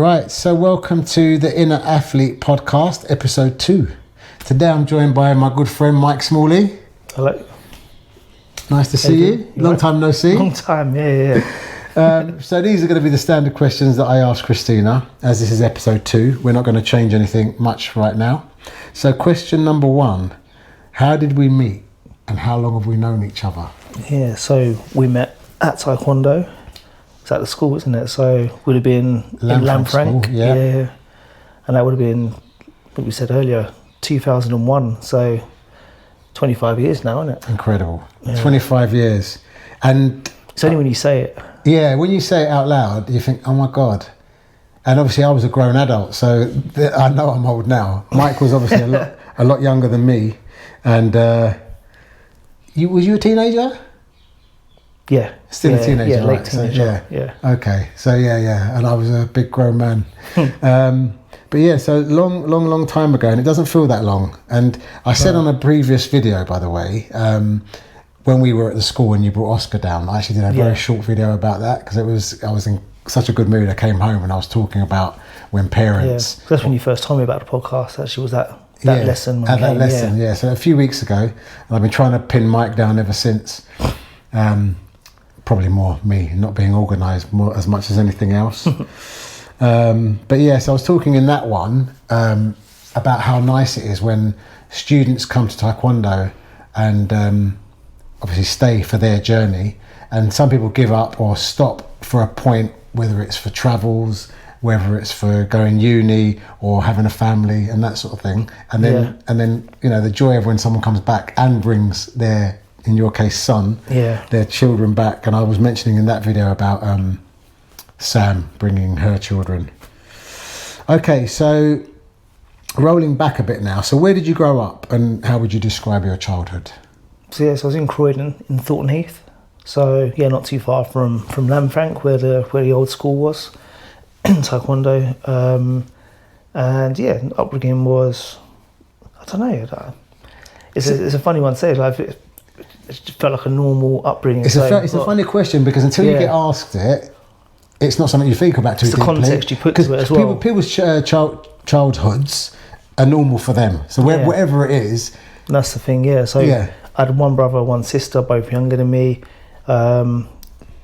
Right, so welcome to the Inner Athlete Podcast, episode 2. Today I'm joined by my good friend Mike Smalley. Hello. Nice to see you. Long time no see. Long time, yeah. So these are going to be the standard questions that I asked Christina, as this is episode 2. We're not going to change anything much right now. So question number 1, how did we meet and how long have we known each other? Yeah, so we met at Taekwondo. It's at the school, isn't it? So would have been in Lanfranc. Yeah. And that would have been, what we said earlier, 2001. So 25 years now, isn't it? Incredible. Yeah. 25 years. And it's only when you say it. Yeah, when you say it out loud, you think, oh my God. And obviously I was a grown adult, so I know I'm old now. Mike was obviously a lot younger than me. And was you a teenager? Yeah. Still a teenager, yeah, right? Late teenager. So, yeah. Okay. So yeah. And I was a big grown man. But yeah, so long time ago, and it doesn't feel that long. And I said on a previous video, by the way, when we were at the school and you brought Oscar down, I actually did a very short video about that because I was in such a good mood. I came home and I was talking about when parents. Yeah, that's when you first told me about the podcast. Actually, was that lesson? Yeah. So a few weeks ago, and I've been trying to pin Mike down ever since. Probably more me not being organised more as much as anything else. But yes, I was talking in that one about how nice it is when students come to Taekwondo and obviously stay for their journey, and some people give up or stop for a point, whether it's for travels, whether it's for going uni or having a family and that sort of thing, and then you know the joy of when someone comes back and brings their, in your case, son, their children back. And I was mentioning in that video about Sam bringing her children. Okay, so rolling back a bit now. So where did you grow up and how would you describe your childhood? So I was in Croydon in Thornton Heath. So not too far from Lanfranc where the old school was in Taekwondo. And upbringing was, I don't know. It's a funny one to say. Like it just felt like a normal upbringing. It's a funny question because until you get asked it, it's not something you think about too deeply. It's the context you put to it as well. People's childhoods are normal for them. So whatever it is. That's the thing, So I had one brother, one sister, both younger than me. Mum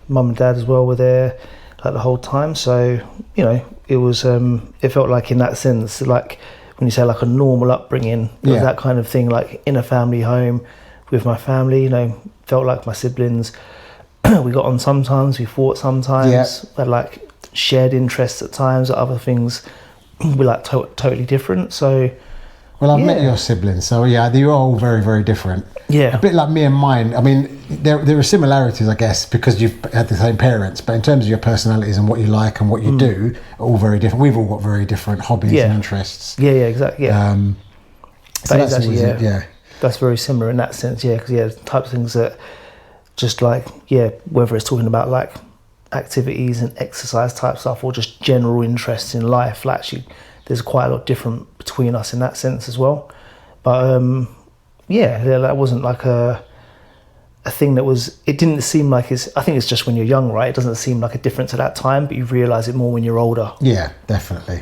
and dad as well were there like the whole time. So, it was, it felt like in that sense, like when you say like a normal upbringing, it was that kind of thing, like in a family home with my family, felt like my siblings. We got on sometimes, we fought sometimes, had like shared interests at times, other things were like totally different. So, well, I've met your siblings, so they're all very, very different. Yeah. A bit like me and mine. I mean, there are similarities, I guess, because you've had the same parents, but in terms of your personalities and what you like and what you do, are all very different. We've all got very different hobbies and interests. Yeah, exactly. Yeah. So that's actually, that's very similar in that sense, because the type of things that just like, whether it's talking about like activities and exercise type stuff or just general interests in life, like actually there's quite a lot different between us in that sense as well. But that wasn't like a thing that was, it didn't seem like I think it's just when you're young, right? It doesn't seem like a difference at that time, but you realise it more when you're older. Yeah, definitely.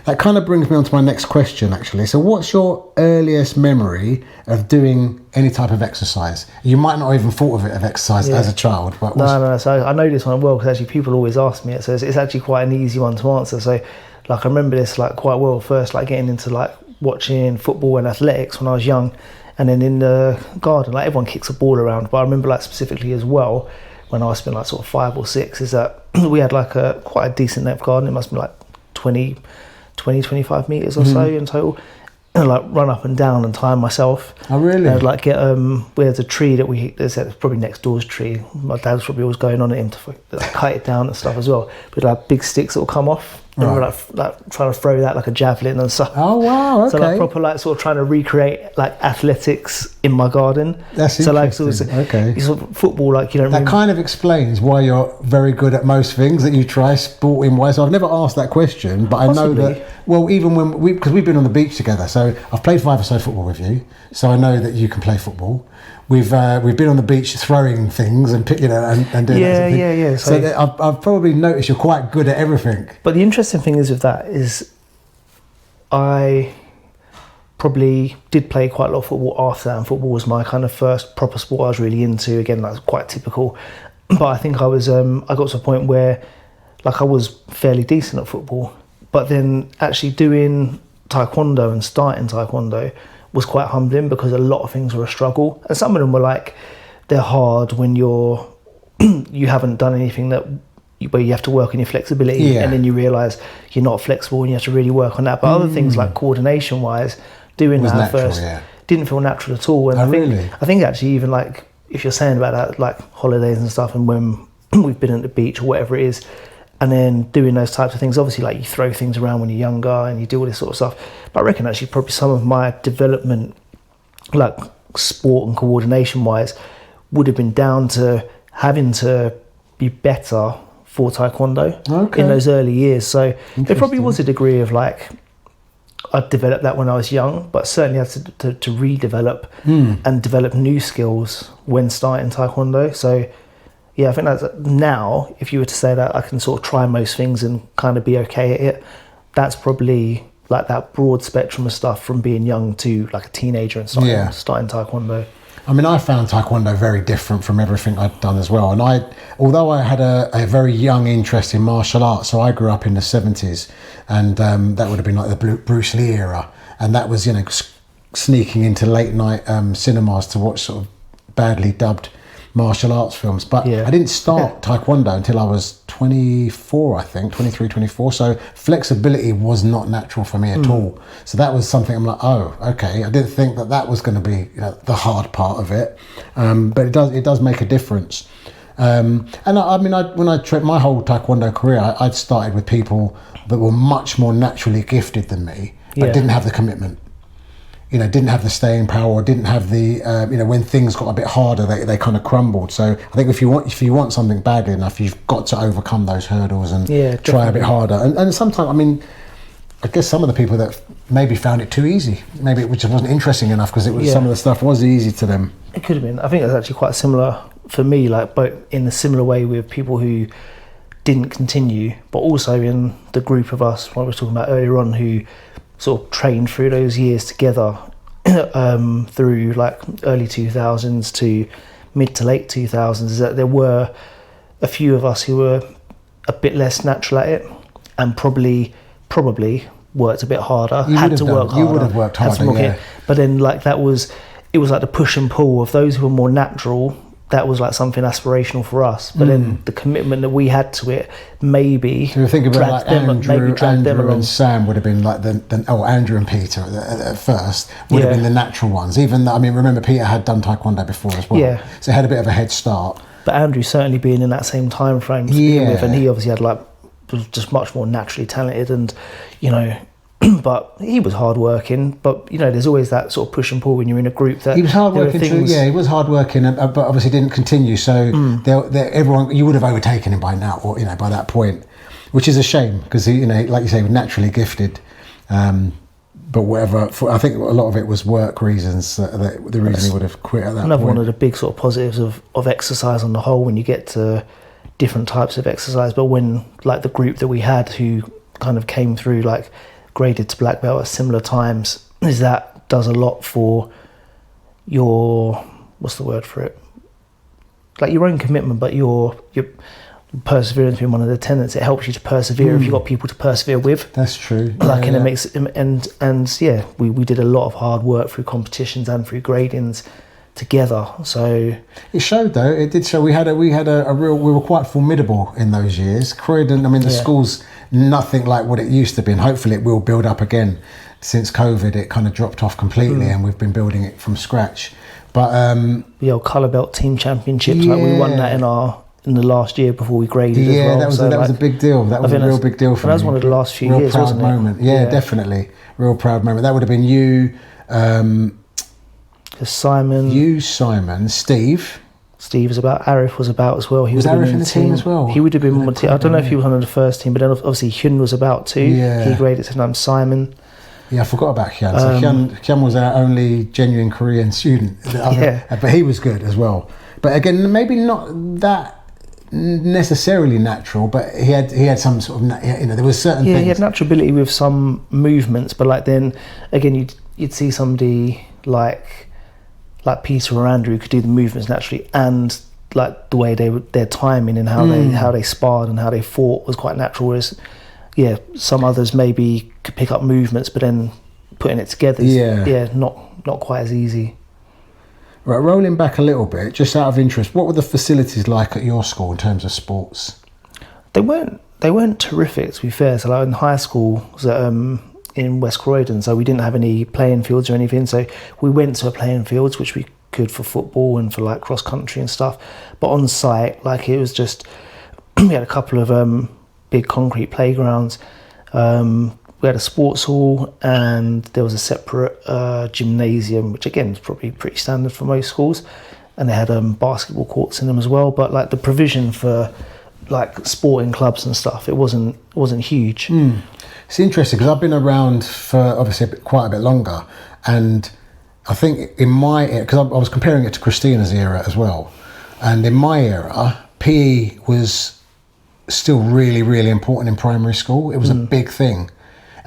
That kind of brings me on to my next question, actually. So what's your earliest memory of doing any type of exercise? You might not even thought of it as exercise as a child. But No. So I know this one well because actually people always ask me it. So it's actually quite an easy one to answer. So like I remember this like quite well first, like getting into like watching football and athletics when I was young. And then in the garden, like everyone kicks a ball around. But I remember like specifically as well, when I was like sort of 5 or 6, is that we had like quite a decent depth garden. It must be like 25 metres or so in total. And like run up and down and time myself. Oh really? And like get there's a tree that there's probably next door's tree. My dad's probably always going on at him to like, cut it down and stuff as well. With like big sticks that will come off. And we're like trying to throw that like a javelin and stuff. Oh wow, okay. So like proper like sort of trying to recreate like athletics in my garden. That's interesting. So like okay. Sort of football like you know. That kind of explains why you're very good at most things that you try sporting wise. So I've never asked that question, but possibly. I know that. Well, even when because we've been on the beach together, so I've played 5-a-side football with you, so I know that you can play football. we've been on the beach throwing things and doing that. Yeah. So I've probably noticed you're quite good at everything. But the interesting thing is with that is I probably did play quite a lot of football after that, and football was my kind of first proper sport I was really into. Again, that's quite typical. But I think I got to a point where like I was fairly decent at football, but then actually doing taekwondo and starting taekwondo was quite humbling because a lot of things were a struggle, and some of them were like they're hard when you haven't done anything where you have to work on your flexibility, and then you realise you're not flexible and you have to really work on that. But other things like coordination wise, doing that at first didn't feel natural at all. And I think actually even like if you're saying about that, like holidays and stuff, and when we've been at the beach or whatever it is, and then doing those types of things, obviously like you throw things around when you're younger and you do all this sort of stuff. But I reckon actually probably some of my development, like sport and coordination wise, would have been down to having to be better for taekwondo in those early years. So there probably was a degree of like, I developed that when I was young, but certainly had to redevelop and develop new skills when starting taekwondo. So yeah, I think that's now, if you were to say that I can sort of try most things and kind of be okay at it, that's probably like that broad spectrum of stuff from being young to like a teenager and starting taekwondo. I mean, I found taekwondo very different from everything I'd done as well. And although I had a very young interest in martial arts, so I grew up in the 70s, and that would have been like the Bruce Lee era. And that was, sneaking into late night cinemas to watch sort of badly dubbed martial arts films. But I didn't start taekwondo until I was 24, I think, 23, 24. So flexibility was not natural for me at all. So that was something I'm like, oh, okay. I didn't think that was going to be the hard part of it. But it does make a difference. And I mean, when I tried my whole taekwondo career, I'd started with people that were much more naturally gifted than me, but didn't have the commitment. Didn't have the staying power, or didn't have the, when things got a bit harder, they kind of crumbled. So I think if you want something badly enough, you've got to overcome those hurdles and try a bit harder. And sometimes, I mean, I guess some of the people that maybe found it too easy, maybe it just wasn't interesting enough because some of the stuff was easy to them. It could have been. I think that's actually quite similar for me, like, but in a similar way with people who didn't continue, but also in the group of us, what I was talking about earlier on, who sort of trained through those years together through like early 2000s to mid to late 2000s, is that there were a few of us who were a bit less natural at it and probably worked a bit harder, you would have worked harder, but then like it was like the push and pull of those who were more natural. That was like something aspirational for us, but then the commitment that we had to it maybe so think about like Andrew and Sam would have been like Andrew and Peter at first would have been the natural ones, even though, I mean, remember Peter had done taekwondo before as well, so he had a bit of a head start. But Andrew certainly being in that same time frame to begin with, and he obviously had was just much more naturally talented, and but he was hardworking. But there's always that sort of push and pull when you're in a group. That he was hardworking. He was hardworking, but obviously didn't continue. So everyone, you would have overtaken him by now, or by that point, which is a shame because he, like you say, was naturally gifted. But whatever, I think a lot of it was work reasons. The reason he would have quit at that another point. One of the big sort of positives of exercise on the whole, when you get to different types of exercise, but when like the group that we had who kind of came through like graded to black belt at similar times, is that does a lot for your, what's the word for it, like your own commitment, but your perseverance being one of the tenets. It helps you to persevere if you've got people to persevere with. That's true. It makes we did a lot of hard work through competitions and through gradings together. So it showed, though. It did show. We were quite formidable in those years. Croydon, I mean, the school's nothing like what it used to be, and hopefully it will build up again. Since COVID, it kind of dropped off completely, and we've been building it from scratch. But the old colour belt team championships, like we won that in the last year before we graded as well. that was a big deal. That was a real big deal for me. That was one of the last few years, wasn't it? Real proud moment. Yeah, definitely. Real proud moment. That would have been you, Simon, Steve. Steve was about. Arif was about as well. He was Arif in the team as well? He would have been. I don't know if he was on the first team, but then obviously Hyun was about too. Yeah. He graded to Simon. Yeah, I forgot about Hyun. So Hyun was our only genuine Korean student. But he was good as well. But again, maybe not that necessarily natural, but he had some sort of, there was certain things. He had natural ability with some movements, but like then again you'd see somebody like Peter or Andrew could do the movements naturally, and like the way their timing and how they sparred and how they fought was quite natural, whereas some others maybe could pick up movements, but then putting it together is not quite as easy. Right, rolling back a little bit, just out of interest, what were the facilities like at your school in terms of sports? They weren't terrific, to be fair. So like in high school, was in West Croydon, so we didn't have any playing fields or anything. So we went to a playing fields, which we could for football and for like cross country and stuff. But on site, like it was just we had a couple of big concrete playgrounds. We had a sports hall, and there was a separate gymnasium, which again is probably pretty standard for most schools, and they had basketball courts in them as well. But like the provision for like sporting clubs and stuff, it wasn't huge. It's interesting because I've been around for obviously quite a bit longer, and I think in my era, because I was comparing it to Christina's era as well, and in my era, PE was still really, really important in primary school. It was a big thing.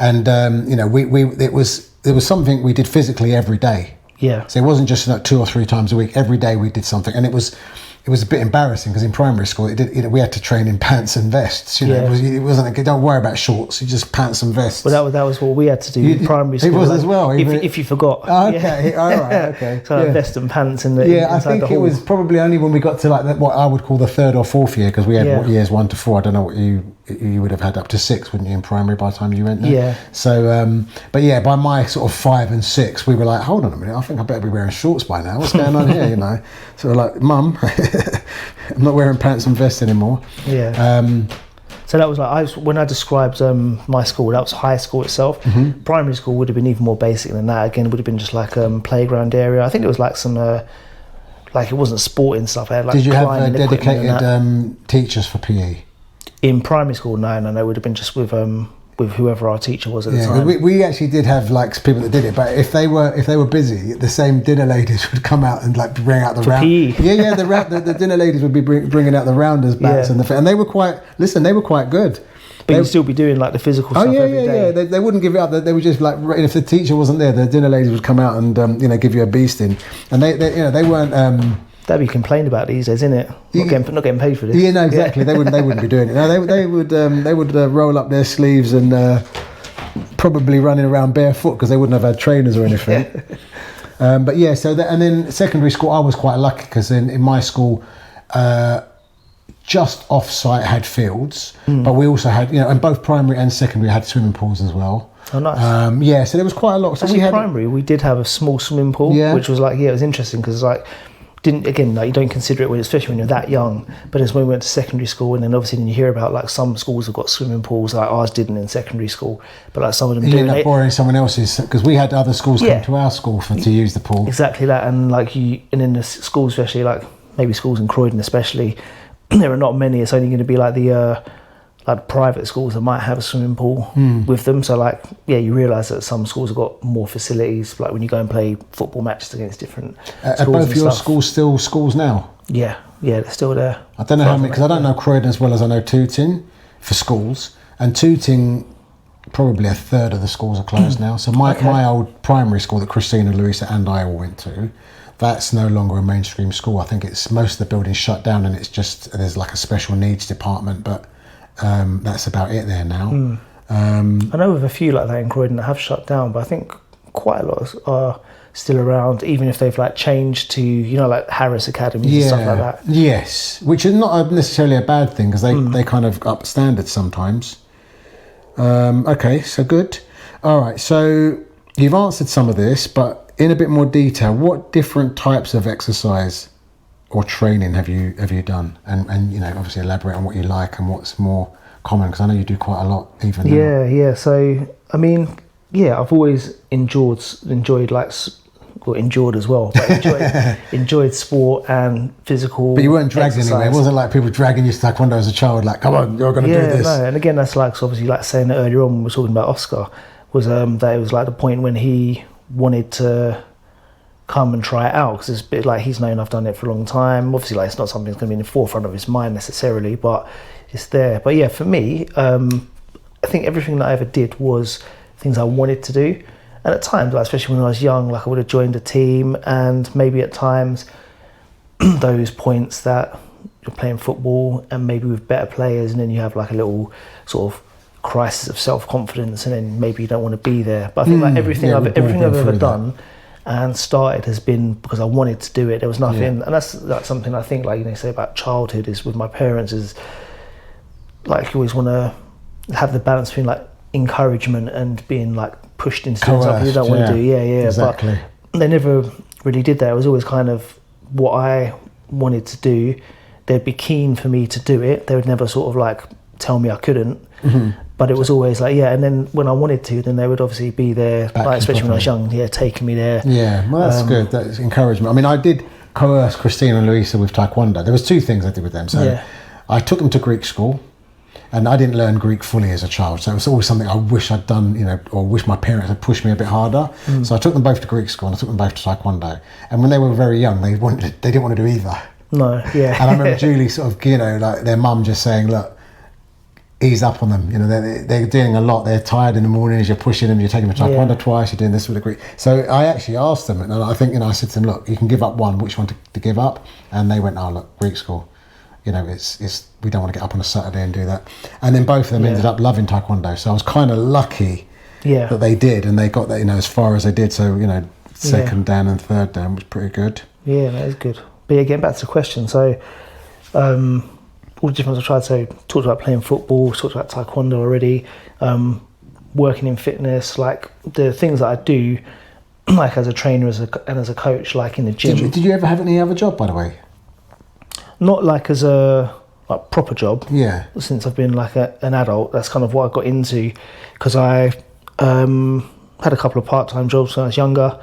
And it was something we did physically every day. Yeah. So it wasn't just like 2 or 3 times a week. Every day we did something, and it was a bit embarrassing because in primary school we had to train in pants and vests. It wasn't. Don't worry about shorts. You just pants and vests. Well, that was what we had to do in primary school. It was as well. If you forgot. Oh, okay. All right. Okay. So vest and pants in the I think it was probably only when we got to like what I would call the 3rd or 4th year, because we had years 1 to 4. I don't know what you would have had up to 6, wouldn't you, in primary by the time you went there? Yeah. So, by my sort of 5 and 6, we were like, hold on a minute, I think I better be wearing shorts by now. What's going on here? Sort of like, Mum, I'm not wearing pants and vests anymore. Yeah. So that was like when I described my school, that was high school itself. Mm-hmm. Primary school would have been even more basic than that. Again, it would have been just like playground area. I think it was like some like it wasn't sporting stuff. I had like did you have dedicated teachers for PE? In primary school, no, it would have been just with whoever our teacher was at the time. We actually did have like people that did it, but if they were busy, the same dinner ladies would come out and like bring out the round. PE. The dinner ladies would be bringing out the rounders bats and they were quite good. But you'd still be doing like the physical stuff every day. Yeah. They wouldn't give it up. They would just like, if the teacher wasn't there, the dinner ladies would come out and give you a beasting. And they weren't. That'd be complained about these days, isn't it? Not getting paid for this. Yeah, no, exactly. They wouldn't be doing it. No, they would roll up their sleeves and probably running around barefoot because they wouldn't have had trainers or anything. But yeah, and then secondary school, I was quite lucky because in my school, just off-site had fields, but we also had, and both primary and secondary had swimming pools as well. Oh, nice. Yeah, so there was quite a lot. So actually, primary, we did have a small swimming pool, which was like, it was interesting because like, you don't consider it especially when you're that young, but it's when we went to secondary school, and then obviously you hear about like some schools have got swimming pools, like ours didn't in secondary school, but like some of them do. You end up borrowing someone else's, because we had other schools come to our school to use the pool. Exactly that, and in the schools, especially like maybe schools in Croydon especially, there are not many. It's only going to be like the private schools that might have a swimming pool with them. So you realise that some schools have got more facilities, like when you go and play football matches against different schools. Are both your schools still schools now? Yeah, they're still there. I don't know how many, because I don't know Croydon as well as I know Tooting for schools, and Tooting, probably a third of the schools are closed now. So my old primary school that Christina, Louisa and I all went to, that's no longer a mainstream school. I think it's most of the buildings shut down, and it's just, there's like a special needs department, but that's about it there now. I know of a few like that in Croydon that have shut down, but I think quite a lot are still around, even if they've like changed to like Harris Academies and stuff like that. Yes, which is not necessarily a bad thing, because they kind of up standards sometimes. Okay, so good. All right, so you've answered some of this, but in a bit more detail, what different types of exercise or training have you done, and obviously elaborate on what you like and what's more common, because I know you do quite a lot even now. So I mean, I've always enjoyed as well, but enjoyed sport and physical. But you weren't dragged exercise. anywhere. It wasn't like people dragging you to taekwondo as a child, like, come on, you're going to do this. No, and again, that's like, so obviously, like saying that earlier on when we were talking about Oscar, was that it was like the point when he wanted to come and try it out, because it's a bit like he's known I've done it for a long time. Obviously, like it's not something that's going to be in the forefront of his mind necessarily, but it's there. But yeah, for me, I think everything that I ever did was things I wanted to do. And at times, like especially when I was young, like I would have joined a team, and maybe at times those points that you're playing football and maybe with better players, and then you have like a little sort of crisis of self-confidence, and then maybe you don't want to be there. But I think like everything I've ever done and started has been because I wanted to do it. There was nothing, and that's something I think, like, you know, say about childhood is with my parents, is like you always want to have the balance between like encouragement and being like pushed into doing something you don't want to do. Exactly. But they never really did that. It was always kind of what I wanted to do. They'd be keen for me to do it. They would never sort of like tell me I couldn't. But it was always like, and then when I wanted to, then they would obviously be there, like, especially when I was young, taking me there. Yeah, well, that's good. That's encouragement. I mean, I did coerce Christina and Louisa with Taekwondo. There was 2 things I did with them. So I took them to Greek school, and I didn't learn Greek fully as a child. So it was always something I wish I'd done, you know, or wish my parents had pushed me a bit harder. So I took them both to Greek school, and I took them both to Taekwondo. And when they were very young, they didn't want to do either. No, yeah. And I remember Julie sort of, you know, like their mum just saying, look, ease up on them, you know, they're doing a lot. They're tired in the mornings, you're pushing them, you're taking them to Taekwondo twice, you're doing this with a Greek. So I actually asked them, and I think, you know, I said to them, look, you can give up one, which one to give up? And they went, oh, look, Greek school, you know, it's we don't want to get up on a Saturday and do that. And then both of them ended up loving Taekwondo. So I was kind of lucky that they did, and they got that, you know, as far as they did. So, you know, second Dan and third Dan was pretty good. Yeah, that is good. But yeah, getting back to the question, so all the different I've tried, so talked about playing football, talked about Taekwondo already, working in fitness, like the things that I do, like as a trainer and as a coach, like in the gym. Did you ever have any other job, by the way? Not like as a proper job. Yeah. Since I've been like an adult, that's kind of what I got into, because I had a couple of part-time jobs when I was younger,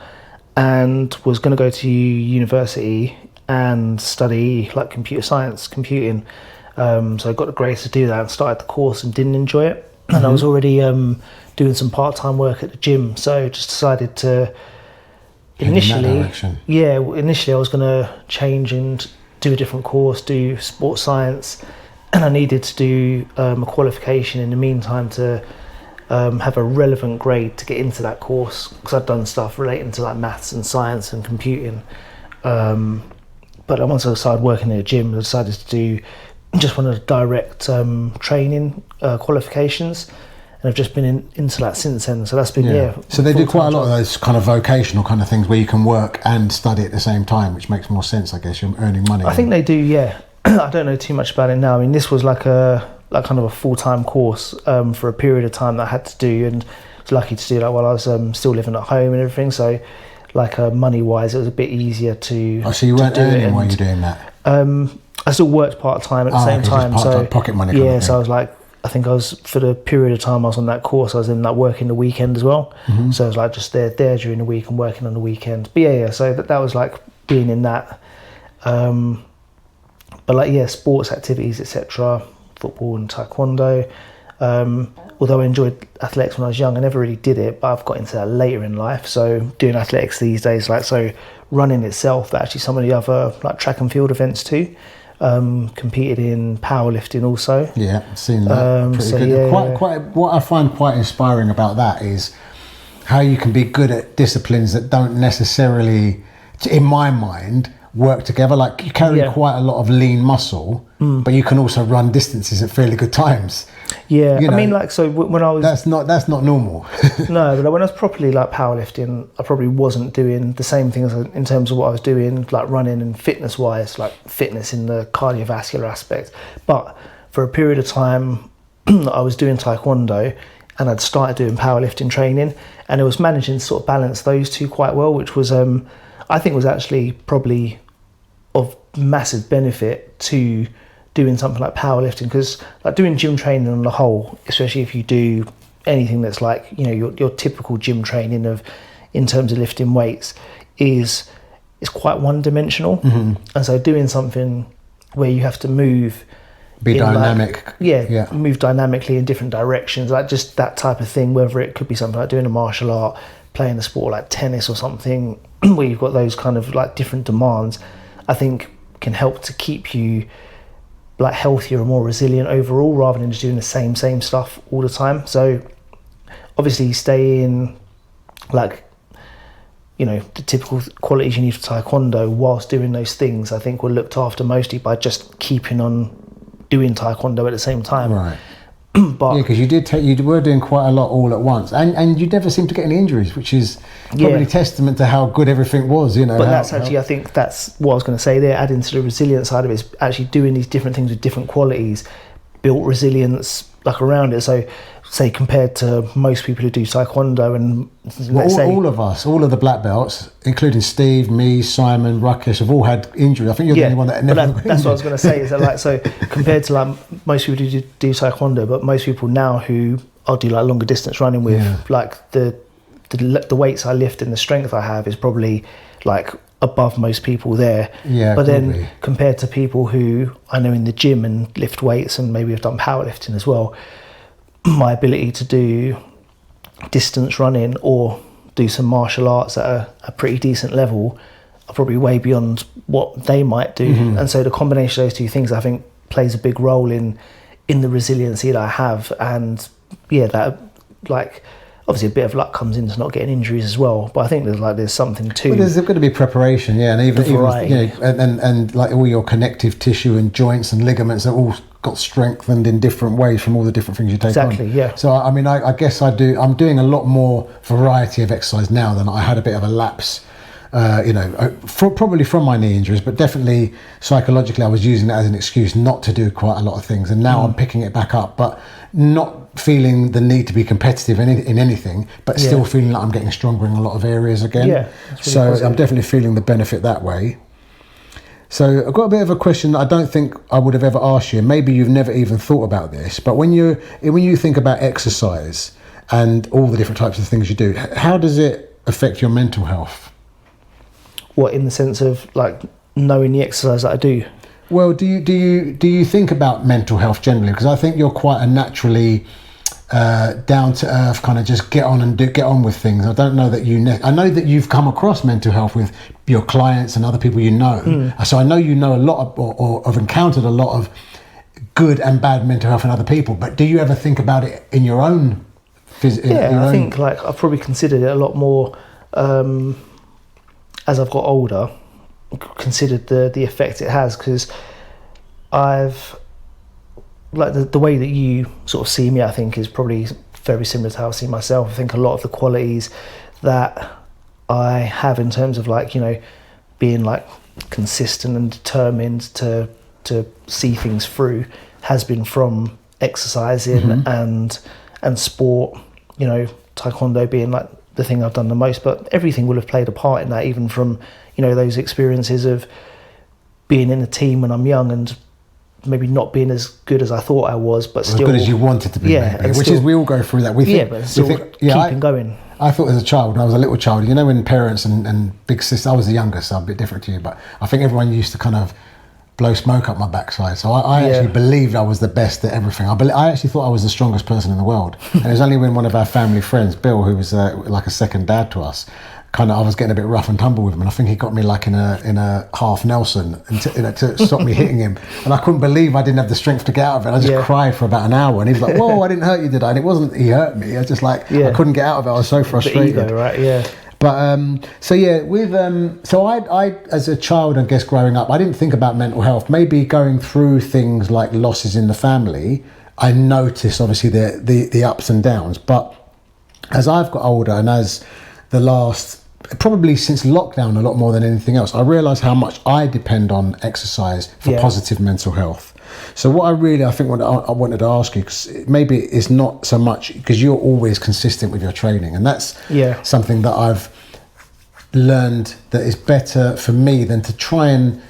and was going to go to university and study like computer science, computing. So I got the grace to do that and started the course and didn't enjoy it. And I was already doing some part-time work at the gym, so just decided to initially I was going to change and do a different course, do sports science, and I needed to do a qualification in the meantime to have a relevant grade to get into that course, because I'd done stuff relating to like maths and science and computing. But once I started working in a gym, I decided to do just one of the direct training qualifications, and I've just been into that since then. So that's been So they do quite a lot of those kind of vocational kind of things where you can work and study at the same time, which makes more sense, I guess. You're earning money. I think they do. Yeah, I don't know too much about it now. I mean, this was like kind of a full-time course for a period of time that I had to do, and I was lucky to do that while I was still living at home and everything. So, like money-wise, it was a bit easier to. Oh, so you weren't earning while you're doing that? I still worked part-time at the same time. So pocket money. Yeah, so I was like, I think I was, for the period of time I was on that course, I was in like working the weekend as well. So I was like just there during the week and working on the weekend. But so that was like being in that. But like sports activities, etc., football and taekwondo. Although I enjoyed athletics when I was young, I never really did it, but I've got into that later in life. So doing athletics these days, like so running itself, but actually some of the other like track and field events too. Competed in powerlifting also. Yeah, I've seen that. Pretty good. Quite. What I find quite inspiring about that is how you can be good at disciplines that don't necessarily, in my mind, work together. Like you carry quite a lot of lean muscle, but you can also run distances at fairly good times. Yeah, you know, I mean, like, so when I was... That's not normal. No, but when I was properly, like, powerlifting, I probably wasn't doing the same things in terms of what I was doing, like, running and fitness-wise, like, fitness in the cardiovascular aspect. But for a period of time, I was doing taekwondo, and I'd started doing powerlifting training, and it was managing to sort of balance those two quite well, which was, I think was actually probably of massive benefit to doing something like powerlifting, because like doing gym training on the whole, especially if you do anything that's like, you know, your typical gym training of in terms of lifting weights is quite one-dimensional. And so doing something where you have to move Be dynamic. Move dynamically in different directions, like just that type of thing, whether it could be something like doing a martial art, playing a sport like tennis or something where you've got those kind of like different demands, I think can help to keep you like healthier and more resilient overall, rather than just doing the same stuff all the time. So obviously staying like, you know, the typical qualities you need for taekwondo whilst doing those things, I think were looked after mostly by just keeping on doing taekwondo at the same time. Right. But because you were doing quite a lot all at once, and you never seemed to get any injuries, which is probably testament to how good everything was, you know. But that's actually, I think that's what I was going to say there, adding to the resilience side of it, is actually doing these different things with different qualities, built resilience like around it. So say compared to most people who do taekwondo, and all of us, all of the black belts, including Steve, me, Simon, Rakesh, have all had injury. I think you're the only one that never got that's what I was going to say, is that like, so compared to like most people who do taekwondo, but most people now who I'll do like longer distance running with, like the weights I lift and the strength I have is probably like above most people there. But then compared to people who I know in the gym and lift weights and maybe have done powerlifting as well, my ability to do distance running or do some martial arts at a pretty decent level are probably way beyond what they might do. And so the combination of those two things, I think, plays a big role in the resiliency that I have. And that, like, obviously a bit of luck comes into not getting injuries as well, but I think there's something to. Well, there's got to be preparation, and even you know, and like all your connective tissue and joints and ligaments are all got strengthened in different ways from all the different things you take on. Exactly, yeah. So I mean, I guess I'm doing a lot more variety of exercise now than I had a bit of a lapse. Probably from my knee injuries, but definitely psychologically I was using that as an excuse not to do quite a lot of things, and now I'm picking it back up, but not feeling the need to be competitive in anything, but still feeling like I'm getting stronger in a lot of areas again. Really so positive. I'm definitely feeling the benefit that way. So I've got a bit of a question that I don't think I would have ever asked you. Maybe you've never even thought about this, but when you think about exercise and all the different types of things you do, how does it affect your mental health? What, in the sense of like knowing the exercise that I do? Well, do you think about mental health generally? Because I think you're quite a naturally down to earth kind of just get on with things. I don't know that I know that you've come across mental health with your clients and other people you know. So I know you know a lot or have encountered a lot of good and bad mental health in other people. But do you ever think about it in your own? I think like I've probably considered it a lot more as I've got older. Considered the effect it has, because I've like the way that you sort of see me, I think, is probably very similar to how I see myself. I think a lot of the qualities that I have in terms of like, you know, being like consistent and determined to see things through has been from exercising and sport, you know, taekwondo being like the thing I've done the most, but everything will have played a part in that, even from, you know, those experiences of being in a team when I'm young and maybe not being as good as I thought I was, but still as good as you wanted to be, maybe, which is, we all go through that. We think, but still keeping going. I thought as a child, when I was a little child, you know, when parents and big sisters, I was the youngest, so I'm a bit different to you, but I think everyone used to kind of blow smoke up my backside. So I actually believed I was the best at everything. I actually thought I was the strongest person in the world. And it was only when one of our family friends, Bill, who was like a second dad to us, I was getting a bit rough and tumble with him, and I think he got me like in a half Nelson and to stop me hitting him. And I couldn't believe I didn't have the strength to get out of it. I just cried for about an hour, and he was like, "Whoa, I didn't hurt you, did I?" And it wasn't he hurt me. I was just like I couldn't get out of it. I was so frustrated. The ego, right? Yeah. But so I as a child, I guess growing up, I didn't think about mental health. Maybe going through things like losses in the family, I noticed obviously the ups and downs. But as I've got older, and as the last, probably since lockdown a lot more than anything else, I realised how much I depend on exercise for positive mental health. So what I wanted to ask you, because maybe it's not so much because you're always consistent with your training, and that's something that I've learned that is better for me than to try and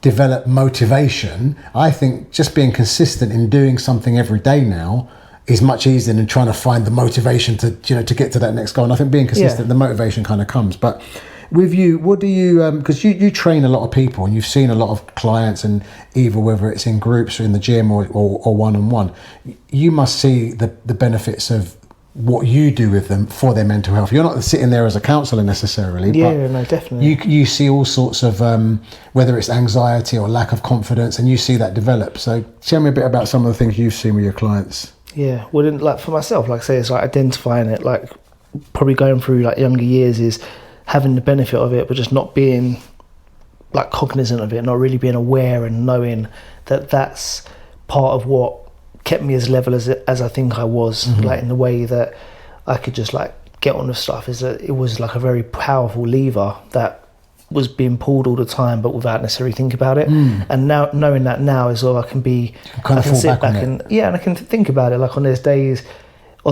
develop motivation. I think just being consistent in doing something every day now is much easier than trying to find the motivation to get to that next goal. And I think being consistent, the motivation kind of comes. But with you, what do you, because you train a lot of people and you've seen a lot of clients, and either whether it's in groups or in the gym or one-on-one, you must see the benefits of what you do with them for their mental health. You're not sitting there as a counsellor necessarily, but no, definitely. You see all sorts of, whether it's anxiety or lack of confidence, and you see that develop. So tell me a bit about some of the things you've seen with your clients. Yeah, well, like for myself, like I say, it's like identifying it, like probably going through like younger years is having the benefit of it, but just not being like cognizant of it, not really being aware and knowing that that's part of what kept me as level as I think I was, like in the way that I could just like get on with stuff, is that it was like a very powerful lever that was being pulled all the time, but without necessarily thinking about it. And now knowing that now is all I can be, I can sit back and and I can think about it. Like on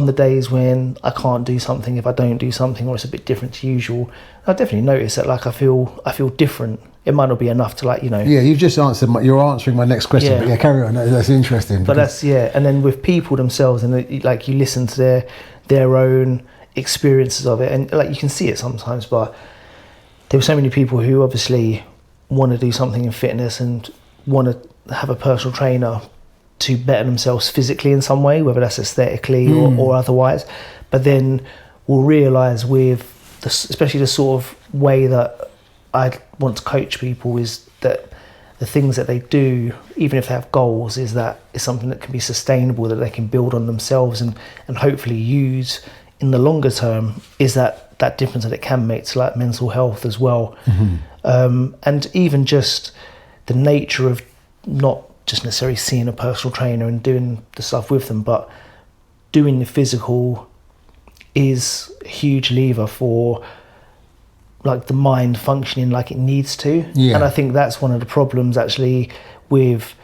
the days when I can't do something, if I don't do something or it's a bit different to usual, I definitely notice that like I feel different. It might not be enough to like, Yeah, you've just answered. You're answering my next question. Yeah. But carry on. That's interesting. But that's and then with people themselves, and like you listen to their own experiences of it, and like you can see it sometimes. But there were so many people who obviously want to do something in fitness and want to have a personal trainer to better themselves physically in some way, whether that's aesthetically or otherwise. But then we'll realise with especially the sort of way that I want to coach people is that the things that they do, even if they have goals, is something that can be sustainable, that they can build on themselves and hopefully use in the longer term, is that difference that it can make to like mental health as well. And even just the nature of not just necessarily seeing a personal trainer and doing the stuff with them, but doing the physical is a huge lever for like the mind functioning like it needs to. And I think that's one of the problems actually with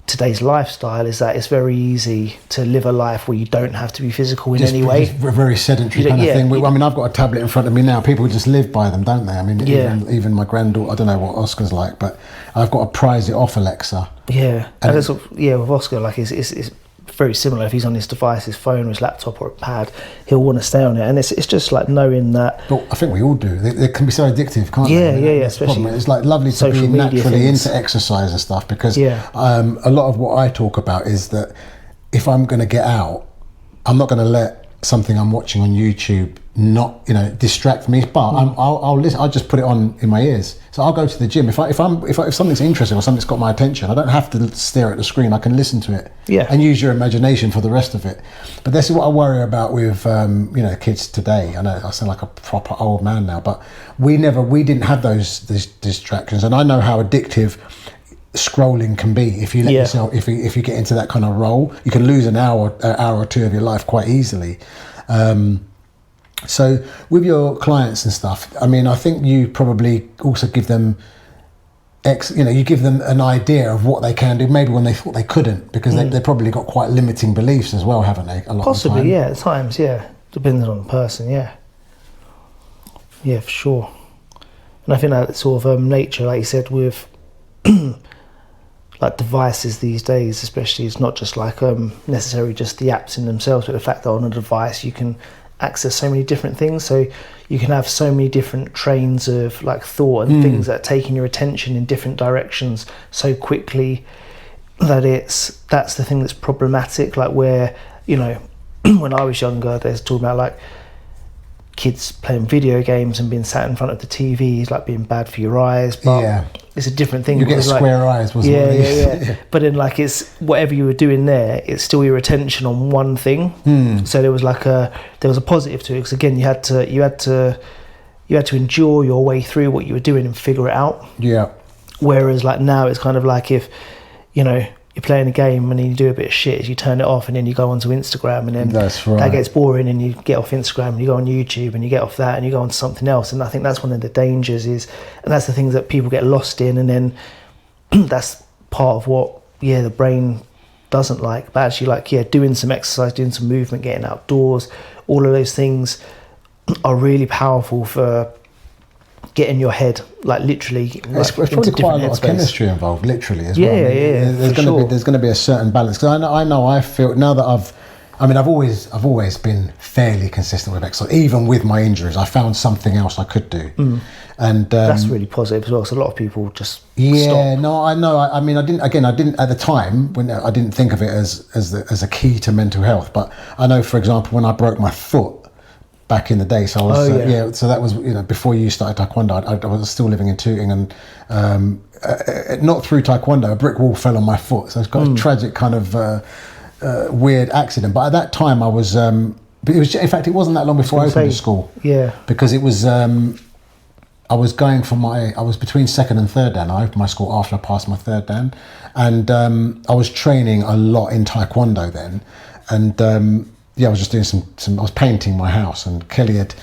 today's lifestyle, is that it's very easy to live a life where you don't have to be physical in any way. A very sedentary kind of thing. I mean, I've got a tablet in front of me now. People just live by them, don't they? I mean, even my granddaughter, I don't know what Oscar's like, but I've got to prise it off Alexa. Yeah, and that's with Oscar, like it's very similar. If he's on his device, his phone or his laptop or a pad, he'll want to stay on it, and it's just like knowing that. But I think we all do. They can be so addictive, can't they? Especially it's like lovely to be naturally into exercise and stuff, because a lot of what I talk about is that if I'm going to get out, I'm not going to let something I'm watching on YouTube not distract me, but I'll listen. I'll just put it on in my ears. So I'll go to the gym if something's interesting or something's got my attention. I don't have to stare at the screen. I can listen to it and use your imagination for the rest of it. But this is what I worry about with kids today. I know I sound like a proper old man now, but we didn't have those distractions, and I know how addictive scrolling can be. If you let yourself, if you get into that kind of role, you can lose an hour or two of your life quite easily. So with your clients and stuff, I mean, I think you probably also give them you give them an idea of what they can do, maybe when they thought they couldn't, because they probably got quite limiting beliefs as well, haven't they? A lot Possibly, of the time. At times, depending on the person, yeah, for sure. And I think that sort of nature, like you said, with like devices these days, especially, it's not just like necessarily just the apps in themselves, but the fact that on a device you can access so many different things. So you can have so many different trains of like thought and things that are taking your attention in different directions so quickly that that's the thing that's problematic. Like where, when I was younger, there's talking about like kids playing video games and being sat in front of the TV is like being bad for your eyes, but it's a different thing. You get square eyes, wasn't it? Yeah. But then like it's whatever you were doing there, it's still your attention on one thing. So there was a positive to it, because again you had to endure your way through what you were doing and figure it out. Yeah. Whereas like now it's kind of like if you're playing a game and then you do a bit of shit, you turn it off and then you go onto Instagram, and then that gets boring and you get off Instagram and you go on YouTube and you get off that and you go on to something else. And I think that's one of the dangers and that's the things that people get lost in, and then that's part of what the brain doesn't like. But actually doing some exercise, doing some movement, getting outdoors, all of those things are really powerful for getting your head like literally there's probably quite a lot of chemistry involved, literally, as well. There's going to be a certain balance, because I know I feel now that I've I mean, I've always been fairly consistent with exercise. Even with my injuries, I found something else I could do, and that's really positive as well. So a lot of people just stop. No, I know. I mean, I didn't at the time when I didn't think of it as a key to mental health. But I know, for example, when I broke my foot back in the day, so I was so that was before you started taekwondo. I was still living in Tooting, and not through taekwondo, a brick wall fell on my foot. So it's got a tragic kind of weird accident. But at that time, I was. In fact, it wasn't that long before I opened the school. Yeah. Because it was. I was between second and third dan. I opened my school after I passed my third dan, and I was training a lot in taekwondo then, and I was just doing some. I was painting my house, and Kelly had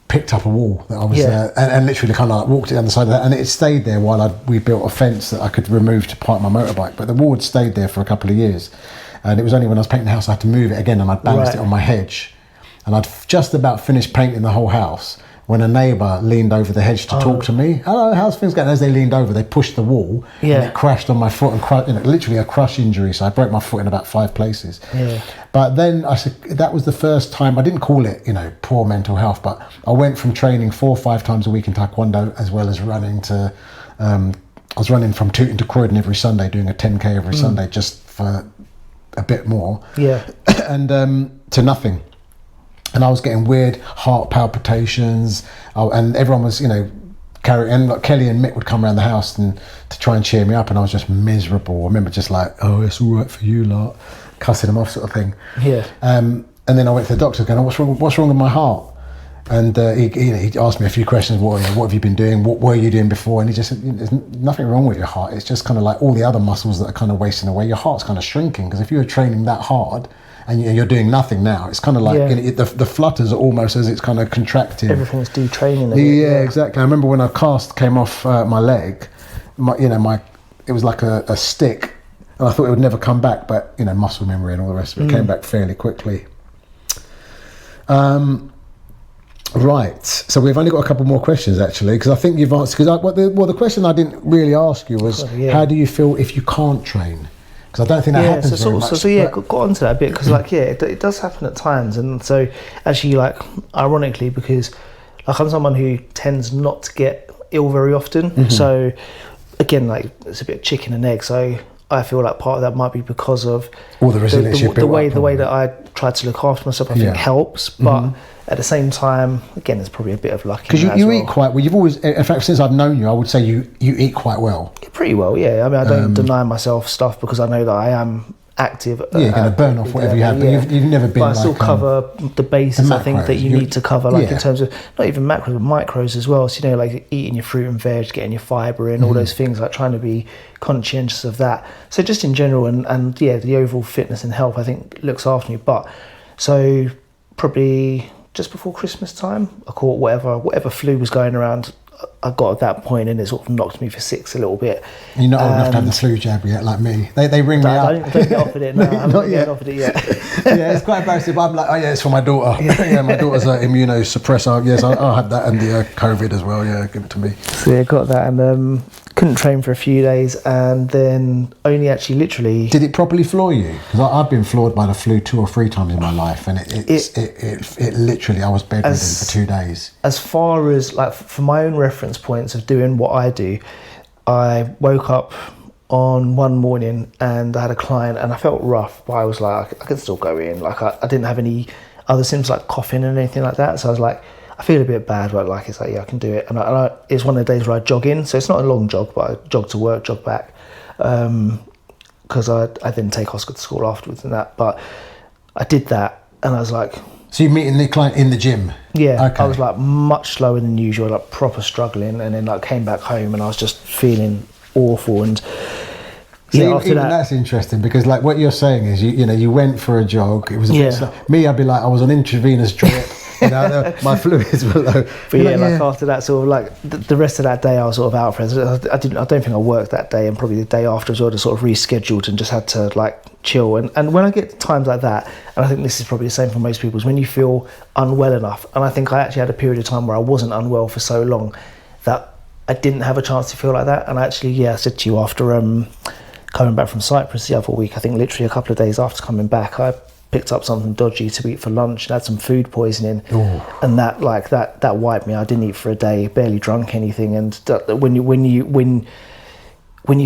picked up a wall that I was and literally kind of like walked it down the side of that, and it stayed there while we built a fence that I could remove to park my motorbike. But the wall had stayed there for a couple of years, and it was only when I was painting the house I had to move it again, and I balanced it on my hedge, and I'd just about finished painting the whole house when a neighbour leaned over the hedge to talk to me. Hello, how's things going? As they leaned over, they pushed the wall and it crashed on my foot, and literally a crush injury. So I broke my foot in about 5 places. Yeah. But then I said that was the first time. I didn't call it, poor mental health, but I went from training 4 or 5 times a week in taekwondo, as well as running to. I was running from Tooting to Croydon every Sunday, doing a 10k every Sunday, just for a bit more. Yeah. And to nothing. And I was getting weird heart palpitations, and everyone was, carrying. Like Kelly and Mick would come around the house and to try and cheer me up, and I was just miserable. I remember just like, "Oh, it's all right for you, lot," cussing them off, sort of thing. Yeah. And then I went to the doctor, going, "What's wrong with my heart?" And he asked me a few questions. What have you been doing? What were you doing before? And he just said, "There's nothing wrong with your heart. It's just kind of like all the other muscles that are kind of wasting away. Your heart's kind of shrinking, because if you were training that hard." And you're doing nothing now. It's kind of like the flutters are almost as it's kind of contracting. Everything's detraining. Yeah, exactly. I remember when a cast came off my leg, it was like a stick, and I thought it would never come back. But muscle memory and all the rest of it came back fairly quickly. Right. So we've only got a couple more questions actually, because I think you've answered. Because the question I didn't really ask you was, how do you feel if you can't train? Because I don't think that happens very much. Got onto that a bit, because it does happen at times, and so actually, ironically, because I'm someone who tends not to get ill very often, so again, it's a bit of chicken and egg. So I feel like part of that might be because of all the resilience the way that I try to look after myself. I think helps, but at the same time, again, there's probably a bit of luck. Because you eat quite well. You've always, in fact, since I've known you, I would say you eat quite well. Pretty well, yeah. I mean, I don't deny myself stuff, because I know that I am active. You're going to burn off whatever you have, but you've never been. But I still cover the bases. I think that you need to cover, in terms of not even macros, but micros as well. So eating your fruit and veg, getting your fibre in, all those things. Trying to be conscientious of that. So just in general, and the overall fitness and health, I think, looks after me. But so probably just before Christmas time, I caught whatever flu was going around. I got at that point, and it sort of knocked me for 6 a little bit. You're not old enough to have the flu jab yet, like me. They ring me up. I don't get offered it now. I'm not getting offered it yet. Yeah, it's quite embarrassing, but I'm like, it's for my daughter. My daughter's an immunosuppressor. Yes, I'll have that, and the COVID as well. Yeah, give it to me. So got that, and couldn't train for a few days, and then only actually literally. Did it properly floor you? Because I've been floored by the flu 2 or 3 times in my life, and it literally, I was bedridden for 2 days. As far as for my own reference points of doing what I do, I woke up on one morning and I had a client, and I felt rough, but I was like, I can still go in. I didn't have any other symptoms like coughing and anything like that, so I was like, I feel a bit bad, but it's like, I can do it. And it's one of the days where I jog in, so it's not a long jog, but I jog to work, jog back, because I then take Oscar to school afterwards and that. But I did that, and I was like... So you're meeting the client in the gym? Yeah, okay. I was much slower than usual, proper struggling, and then came back home and I was just feeling awful. And after that, that's interesting, because what you're saying is you went for a jog. It was a bit slow. Me, I'd be like, I was on intravenous drip. My fluids were low. But after that, sort of the rest of that day, I was sort of out for it. I don't think I worked that day, and probably the day after as well, just sort of rescheduled and just had to chill. And when I get times like that, and I think this is probably the same for most people, is when you feel unwell enough. And I think I actually had a period of time where I wasn't unwell for so long that I didn't have a chance to feel like that. And actually, I said to you after coming back from Cyprus the other week, I think literally a couple of days after coming back, I picked up something dodgy to eat for lunch and had some food poisoning. Ooh. And that wiped me. I didn't eat for a day, barely drunk anything. And when you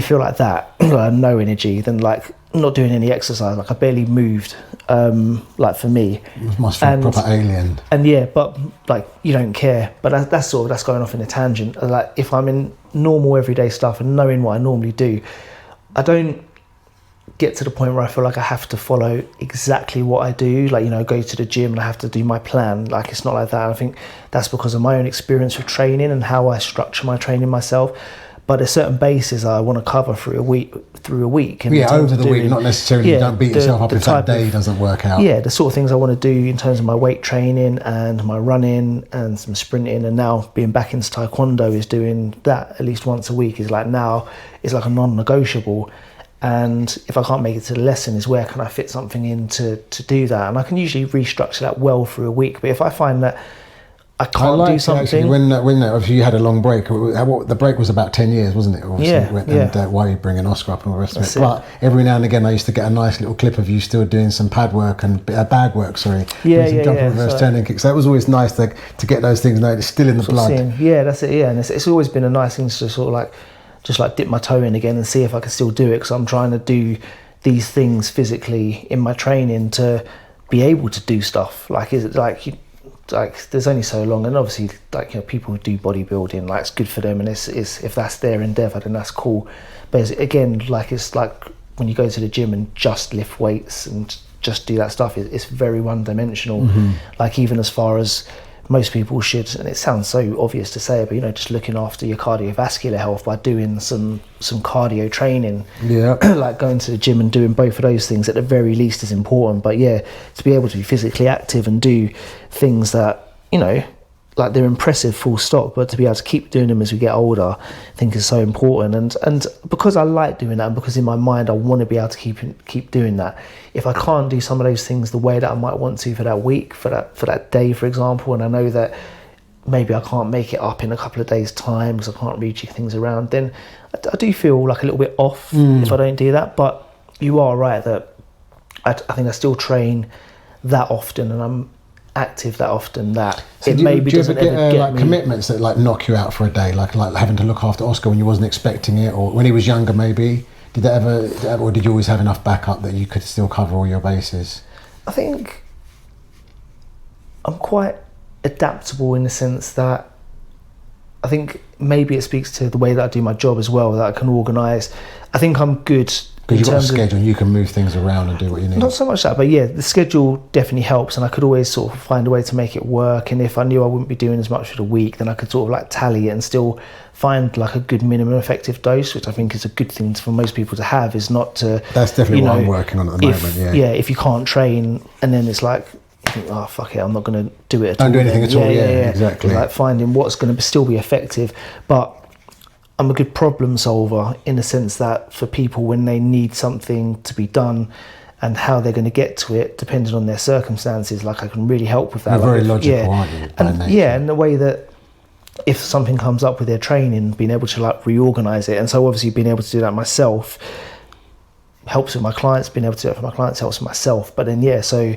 feel like that, like no energy, then like not doing any exercise, like I barely moved, like for me. It must feel proper alien. And yeah, but like you don't care. But that's going off in a tangent. Like if I'm in normal everyday stuff and knowing what I normally do, I don't get to the point where I feel like I have to follow exactly what I do, like, you know, go to the gym and I have to do my plan. Like, it's not like that. I think that's because of my own experience with training and how I structure my training myself. But there's certain bases I want to cover through a week. And yeah, over the week, not necessarily. Yeah, don't beat yourself up if that day doesn't work out. Yeah, the sort of things I want to do in terms of my weight training and my running and some sprinting, and now being back into taekwondo is doing that at least once a week. Is like now it's like a non-negotiable. And if I can't make it to the lesson, is where can I fit something in to do that? And I can usually restructure that well through a week. But if I find that I can't do something... Actually, when obviously you had a long break, the break was about 10 years, wasn't it? And why are you bringing Oscar up and all the rest of it? But every now and again I used to get a nice little clip of you still doing some bag work, doing some jump and reverse turning kicks. So that was always nice to get those things. No, it's still in the blood. Yeah, that's it. Yeah, and it's always been a nice thing to sort of like just like dip my toe in again and see if I can still do it, because I'm trying to do these things physically in my training to be able to do stuff. Like, is it like there's only so long, and obviously like, you know, people who do bodybuilding, like it's good for them, and it's if that's their endeavour, then that's cool. But again, like it's like when you go to the gym and just lift weights and just do that stuff, it's very one-dimensional. Mm-hmm. Like even as far as most people should, and it sounds so obvious to say, but you know, just looking after your cardiovascular health by doing some cardio training, like going to the gym and doing both of those things at the very least is important. But yeah, to be able to be physically active and do things that, you know, like they're impressive full stop, but to be able to keep doing them as we get older, I think is so important. And because I like doing that, and because in my mind I want to be able to keep doing that, if I can't do some of those things the way that I might want to for that week, for that day, for example, and I know that maybe I can't make it up in a couple of days' time because I can't rejig things around, then I do feel like a little bit off if I don't do that. But you are right that I think I still train that often, and I'm active that often that so it maybe doesn't ever get like commitments that like knock you out for a day, like having to look after Oscar when you wasn't expecting it, or when he was younger maybe. Did that ever, or did you always have enough backup that you could still cover all your bases? I think I'm quite adaptable in the sense that I think maybe it speaks to the way that I do my job as well, that I can organise. I think I'm good. Because you've got a schedule, you can move things around and do what you need. Not so much that, but yeah, the schedule definitely helps, and I could always sort of find a way to make it work. And if I knew I wouldn't be doing as much for the week, then I could sort of like tally it and still find like a good minimum effective dose, which I think is a good thing for most people to have, is not to... That's definitely what I'm working on at the moment, yeah. Yeah, if you can't train, and then it's like, you think, oh, fuck it, I'm not going to do it at all. Don't do anything at all, yeah, exactly. Like finding what's going to still be effective. But I'm a good problem solver in the sense that for people, when they need something to be done and how they're going to get to it, depending on their circumstances, like I can really help with that. You're very logical, aren't you? And the way that if something comes up with their training, being able to like reorganise it. And so obviously being able to do that myself helps with my clients, being able to do it for my clients helps with myself. But then, yeah, so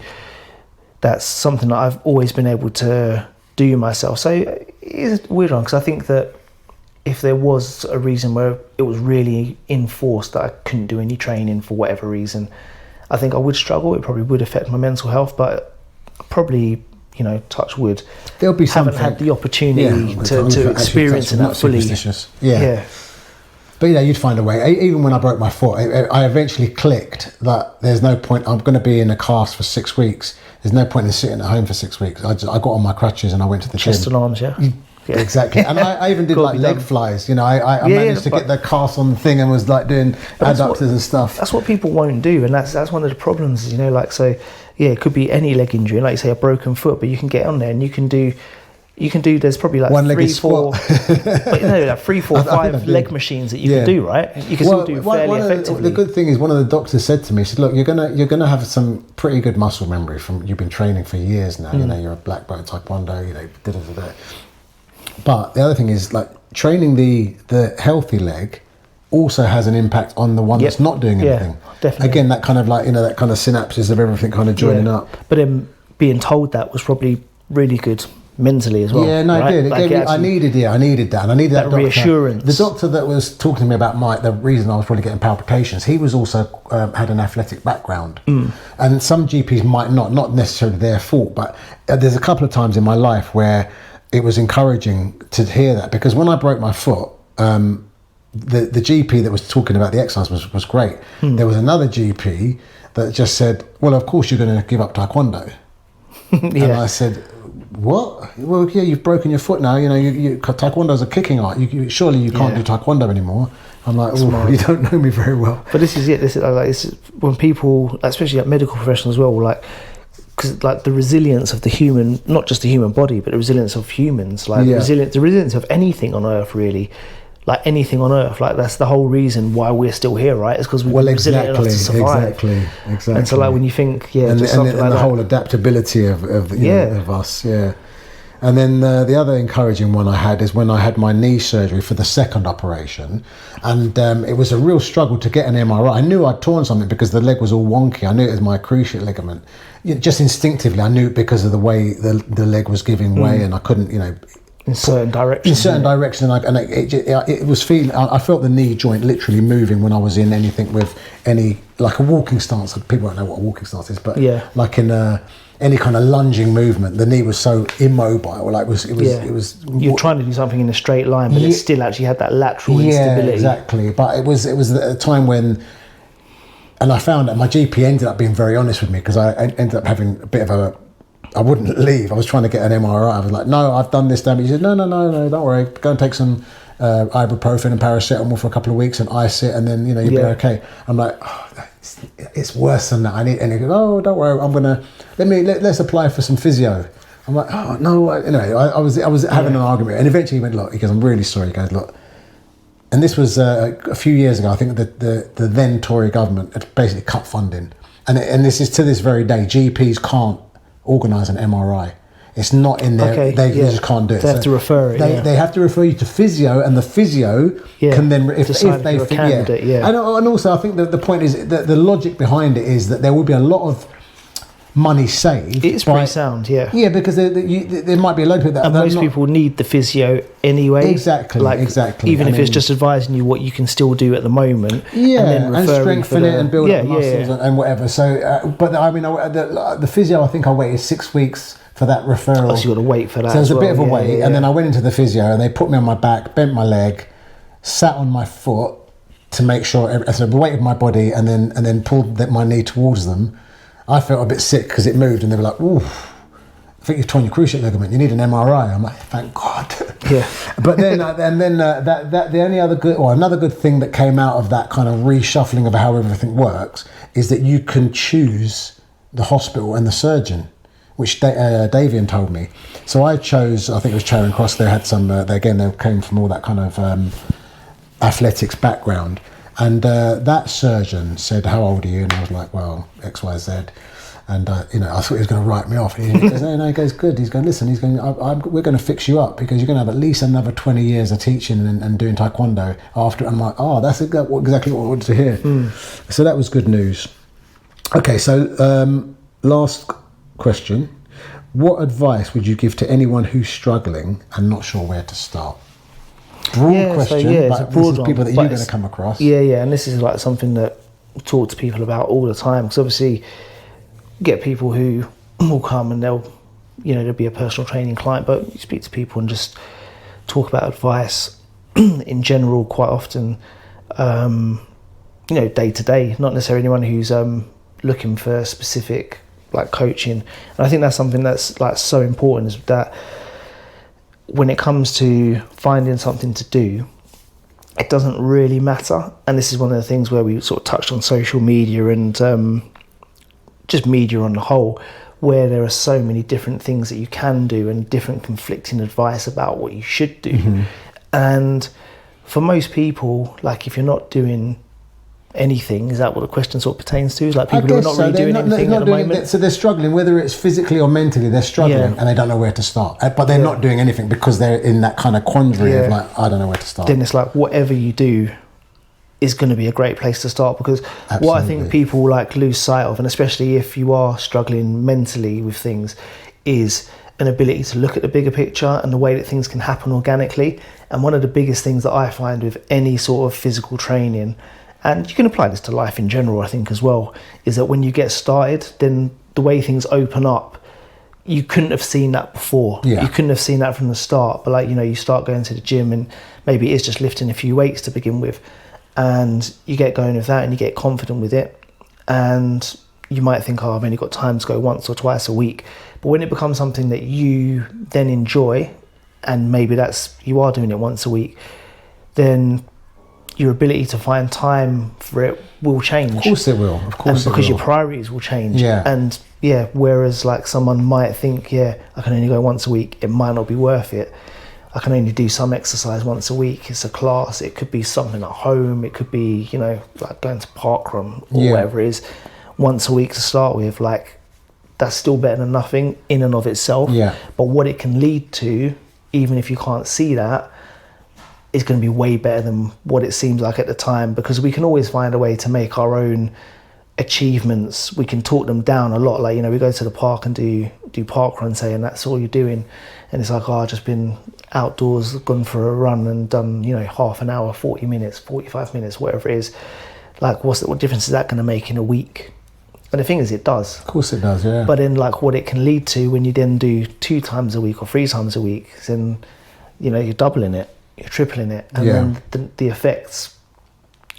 that's something that I've always been able to do myself. So it's a weird one, because I think that if there was a reason where it was really enforced that I couldn't do any training for whatever reason, I think I would struggle. It probably would affect my mental health, but probably, you know, touch wood, there'll be haven't had the opportunity to experience that fully. Yeah. But yeah, you'd find a way. Even when I broke my foot, I eventually clicked that there's no point. I'm going to be in a cast for 6 weeks. There's no point in sitting at home for 6 weeks. I got on my crutches and I went to the chest gym. and arms, yeah. Yeah. Exactly. And I even did like leg flies, you know, I managed to get the cast on the thing and was like doing adductors and stuff. That's what people won't do, and that's one of the problems, you know, like, so yeah, it could be any leg injury, like you say a broken foot, but you can get on there and you can do there's probably like 3-4 but, you know, like 3-4-5 leg machines that you can do, right? You can still do fairly effectively. The good thing is, one of the doctors said to me, she said, look, you're gonna have some pretty good muscle memory from you've been training for years now, you know, you're a black belt taekwondo, you know, But the other thing is, like, training the healthy leg also has an impact on the one that's not doing anything. Definitely. Again, that kind of like, that kind of synapses of everything kind of joining up. But then being told that was probably really good mentally as well. Yeah, no, right? it did. It gave me, I needed that, and I needed that doctor. Reassurance. The doctor that was talking to me about Mike, the reason I was probably getting palpitations, he was also had an athletic background, and some GPs might not necessarily their fault, but there's a couple of times in my life where it was encouraging to hear that, because when I broke my foot, the GP that was talking about the exercise was great. There was another GP that just said, "Well, of course you're going to give up taekwondo." And I said, "What? Well, yeah, you've broken your foot now. Taekwondo is a kicking art. Surely you can't do taekwondo anymore." I'm like, "Oh, you don't know me very well." But this is it. This is when people, especially like medical professionals as well, like, because like the resilience of the human, not just the human body, but the resilience of humans, like the resilience of anything on earth, really. Like anything on earth, like that's the whole reason why we're still here, right? It's because we're resilient enough to survive. Exactly. And so, like when you think, and the like whole adaptability of us, And then the other encouraging one I had is when I had my knee surgery for the second operation, and it was a real struggle to get an MRI. I knew I'd torn something because the leg was all wonky. I knew it was my cruciate ligament. Just instinctively, I knew it because of the way the leg was giving way, and I couldn't, in certain directions. It was feeling. I felt the knee joint literally moving when I was in anything with like a walking stance. People don't know what a walking stance is, but like in any kind of lunging movement, the knee was so immobile. Like it was. You're trying to do something in a straight line, but it still actually had that lateral instability. Yeah, exactly. But it was at a time when. And I found that my GP ended up being very honest with me, because I ended up having a bit of I wouldn't leave. I was trying to get an MRI. I was like, "No, I've done this damage." He said, No, don't worry. Go and take some ibuprofen and paracetamol for a couple of weeks and ice it, and then you'll be okay. I'm like, it's worse than that. And he goes, "Oh, don't worry. Let's apply for some physio." I'm like, "Oh no." Anyway, I was having an argument, and eventually he went, "Look," he goes, "I'm really sorry." He goes, "Look." And this was a few years ago. I think that the then Tory government had basically cut funding, and this is to this very day. GPs can't organise an MRI. It's not in there. They just can't do it. They have to refer it. They have to refer you to physio, and the physio can then, if they think, And also, I think that the point is that the logic behind it is that there will be a lot of money saved. It's pretty sound, yeah, because there might be a load of people that, and most people need the physio anyway. Exactly. Even if it's just advising you what you can still do at the moment, and strengthen it and build up muscles and whatever. So, but I mean, the physio, I think I waited 6 weeks for that referral. So you got to wait for that. So there's a bit of a wait, and then I went into the physio, and they put me on my back, bent my leg, sat on my foot to make sure. So weighted my body, and then pulled my knee towards them. I felt a bit sick because it moved, and they were like, "Ooh, I think you've torn your cruciate ligament. You need an MRI." I'm like, "Thank God." Yeah. But then, that the only other another good thing that came out of that kind of reshuffling of how everything works is that you can choose the hospital and the surgeon, which Davian told me. So I chose. I think it was Charing Cross. They had some. They came from all that kind of athletics background. And that surgeon said, "How old are you?" And I was like, "Well, X, Y, Z." And I thought he was going to write me off. And he goes, "No." He goes, "Good." He's going, "Listen." He's going, "We're going to fix you up because you're going to have at least another 20 years of teaching and doing taekwondo after." And I'm like, "Oh, that's exactly what I wanted to hear." So that was good news. Okay, so last question: what advice would you give to anyone who's struggling and not sure where to start? Broad question, but this is people that you're going to come across. And this is like something that I talk to people about all the time, because obviously you get people who will come and they'll be a personal training client, but you speak to people and just talk about advice in general quite often, day to day, not necessarily anyone who's looking for specific like coaching. And I think that's something that's like so important, is that when it comes to finding something to do, it doesn't really matter. And this is one of the things where we sort of touched on social media and just media on the whole, where there are so many different things that you can do and different conflicting advice about what you should do. And for most people, like if you're not doing anything, is that what the question sort of pertains to? Is like people who are not really doing anything at the moment? So they're struggling, whether it's physically or mentally, they're struggling and they don't know where to start. But they're not doing anything because they're in that kind of quandary of like, I don't know where to start. Then it's like whatever you do, is going to be a great place to start, because Absolutely. what I think people like lose sight of, and especially if you are struggling mentally with things, is an ability to look at the bigger picture and the way that things can happen organically. And one of the biggest things that I find with any sort of physical training, and you can apply this to life in general, I think as well, is that when you get started, then the way things open up, you couldn't have seen that before. Yeah. You couldn't have seen that from the start. But like, you know, you start going to the gym and maybe it's just lifting a few weights to begin with, and you get going with that and you get confident with it, and you might think, oh, I've only got time to go once or twice a week. But when it becomes something that you then enjoy, and maybe you are doing it once a week, then your ability to find time for it will change. Of course it will. Of course it will. Because your priorities will change. Yeah. And yeah, whereas like someone might think, yeah, I can only go once a week, it might not be worth it. I can only do some exercise once a week. It's a class. It could be something at home. It could be, you know, like going to parkrun or whatever it is, once a week to start with. Like, that's still better than nothing in and of itself. Yeah. But what it can lead to, even if you can't see that, is going to be way better than what it seems like at the time, because we can always find a way to make our own achievements. We can talk them down a lot. Like, you know, we go to the park and do parkrun, say, and that's all you're doing. And it's like, oh, I've just been outdoors, gone for a run and done, you know, half an hour, 40 minutes, 45 minutes, whatever it is. Like, what difference is that going to make in a week? And the thing is, it does. Of course it does, yeah. But then, like, what it can lead to when you then do 2 times a week or 3 times a week, then, you know, you're doubling it, you're tripling it. And then the effects,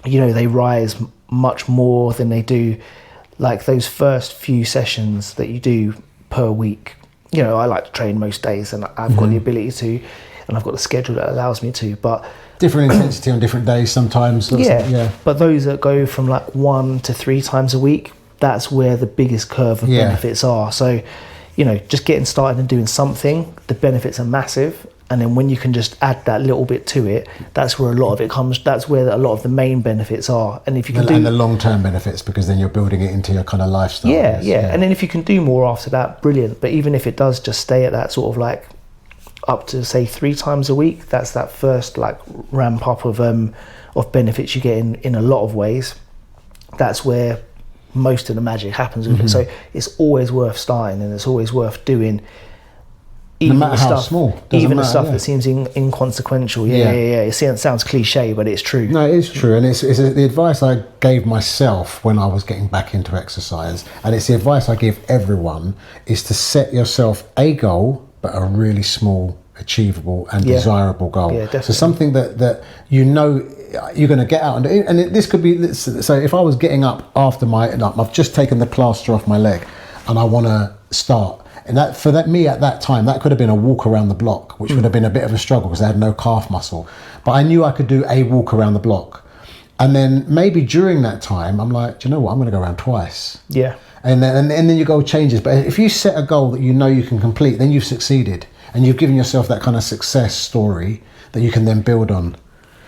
you know, they rise much more than they do, like, those first few sessions that you do per week. You know, I like to train most days, and I've got the ability to, and I've got the schedule that allows me to, but different intensity on different days sometimes. But those that go from like 1 to 3 times a week, that's where the biggest curve of benefits are. So, you know, just getting started and doing something, the benefits are massive. And then when you can just add that little bit to it, that's where a lot of it comes. That's where a lot of the main benefits are. And if you can and the long-term benefits, because then you're building it into your kind of lifestyle. Yeah. And then if you can do more after that, brilliant. But even if it does just stay at that sort of like up to say 3 times a week, that's that first like ramp up of benefits you get in a lot of ways. That's where most of the magic happens with it. So it's always worth starting, and it's always worth doing. Even no matter how small, even the stuff that seems inconsequential. It sounds cliche, but it's true. No, it is true, and it's the advice I gave myself when I was getting back into exercise, and it's the advice I give everyone: is to set yourself a goal, but a really small, achievable, and desirable goal. Yeah, definitely. So something that you know you're going to get out, and this could be. So if I was getting up after I've just taken the plaster off my leg, and I want to start. And me at that time, that could have been a walk around the block, which would have been a bit of a struggle because I had no calf muscle. But I knew I could do a walk around the block. And then maybe during that time, I'm like, do you know what? I'm going to go around twice. Yeah. And then your goal changes. But if you set a goal that you know you can complete, then you've succeeded. And you've given yourself that kind of success story that you can then build on.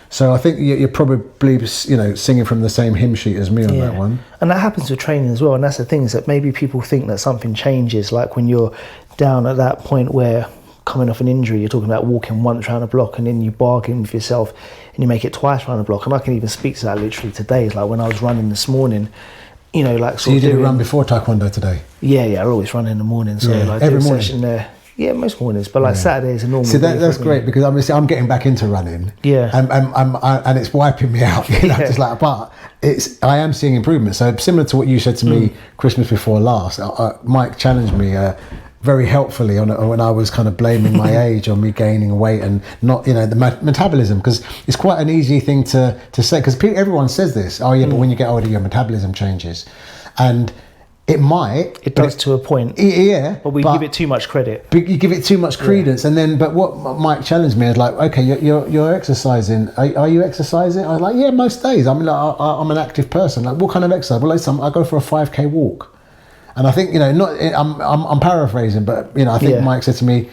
So I think you're probably, you know, singing from the same hymn sheet as me on that one. And that happens with training as well. And that's the thing, is that maybe people think that something changes. Like when you're down at that point where coming off an injury, you're talking about walking once around a block, and then you bargain with yourself and you make it twice around a block. And I can even speak to that literally today. It's like when I was running this morning, you know, like so you did a run before Taekwondo today? Yeah, I always run in the morning. So like every morning. Session there. Yeah, most mornings, but like Saturdays are normal. See, that's great, because I'm getting back into running. Yeah, and it's wiping me out. You know, just like, but I am seeing improvement. So similar to what you said to me Christmas before last, Mike challenged me very helpfully when I was kind of blaming my age on me gaining weight and not, you know, the metabolism, because it's quite an easy thing to say, because everyone says this. Oh yeah, but when you get older, your metabolism changes, and it does to a point, but we give it too much credit. You give it too much credence, and then but what Mike challenged me is like, okay, you're exercising. Are you exercising? I was like, yeah, most days. I mean, like, I'm an active person. Like, what kind of exercise? Well, I go for a 5K walk, and I think, you know, I'm paraphrasing, but you know, I think Mike said to me,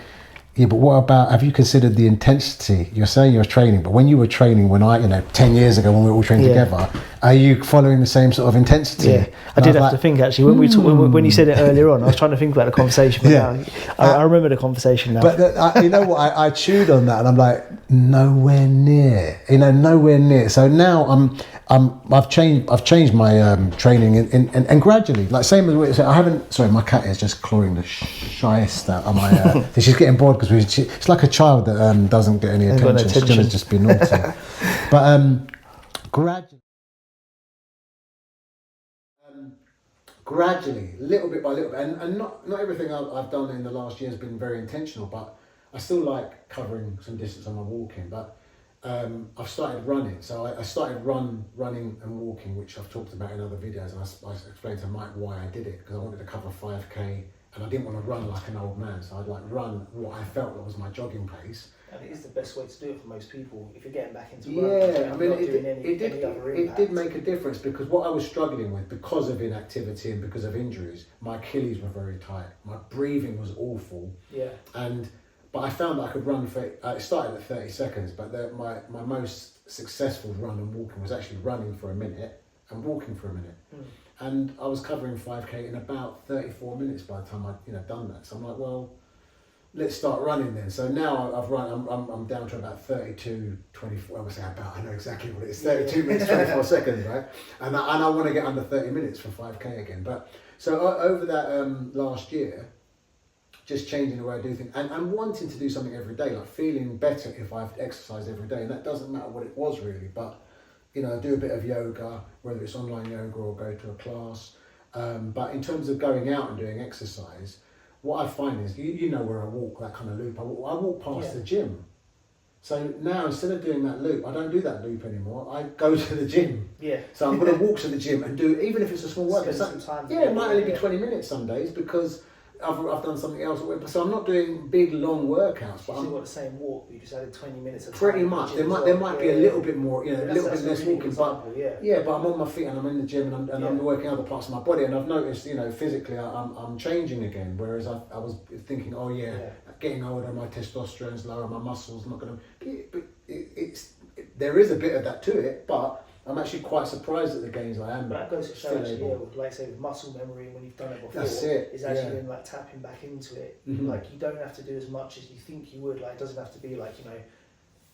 yeah, but what about, have you considered the intensity? You're saying you're training, but when you were training, 10 years ago when we were all trained together, are you following the same sort of intensity? Yeah, I did have to think actually when you said it earlier on. I was trying to think about the conversation. But now, I remember the conversation now. But you know what? I chewed on that, and I'm like, nowhere near. Nowhere near. So now I've changed my training and gradually, like same as what you said. I haven't. Sorry, my cat is just clawing the shiest out of my. She's getting bored because it's like a child that doesn't get any attention. She's gonna just be naughty. But gradually, little bit by little bit, and not everything I've done in the last year has been very intentional, but I still like covering some distance on my walking. But I've started running, so I started running and walking, which I've talked about in other videos, and I explained to Mike why I did it, because I wanted to cover 5k, and I didn't want to run like an old man, so I'd like run what I felt was my jogging pace. And it is the best way to do it for most people if you're getting back into running. Yeah, I mean, it did make a difference, because what I was struggling with, because of inactivity and because of injuries, my Achilles were very tight. My breathing was awful. Yeah. But I found that I could run for. It started at 30 seconds, but my most successful run and walking was actually running for a minute and walking for a minute. And I was covering 5k in about 34 minutes by the time I'd done that. So I'm like, well, let's start running then. So now I've run. I'm down to about 32, 24. I know exactly what it is. 32 minutes, 24 seconds, right? And I want to get under 30 minutes for 5k again. But so over that last year, just changing the way I do things and wanting to do something every day, like feeling better if I've exercised every day. And that doesn't matter what it was really, but I do a bit of yoga, whether it's online yoga or go to a class. But in terms of going out and doing exercise, what I find is, you know where I walk, that kind of loop, I walk past the gym. So now, instead of doing that loop, I don't do that loop anymore. I go to the gym. Yeah. So I'm going to walk to the gym and do, even if it's a small workout. It might only be 20 minutes some days, because I've done something else. So I'm not doing big, long workouts. But you've got the same walk, but you just added 20 minutes of time. Pretty much. There might be a little bit more, a little bit less walking. But I'm on my feet and I'm in the gym and I'm working other parts of my body. And I've noticed, physically I'm changing again. Whereas I was thinking, getting older, my testosterone's lower, my muscles not going to... But there is a bit of that to it, but I'm actually quite surprised at the gains I am. But that goes to show actually, with muscle memory, when you've done it before, that's it. Is actually then tapping back into it. Mm-hmm. Like, you don't have to do as much as you think you would. Like, it doesn't have to be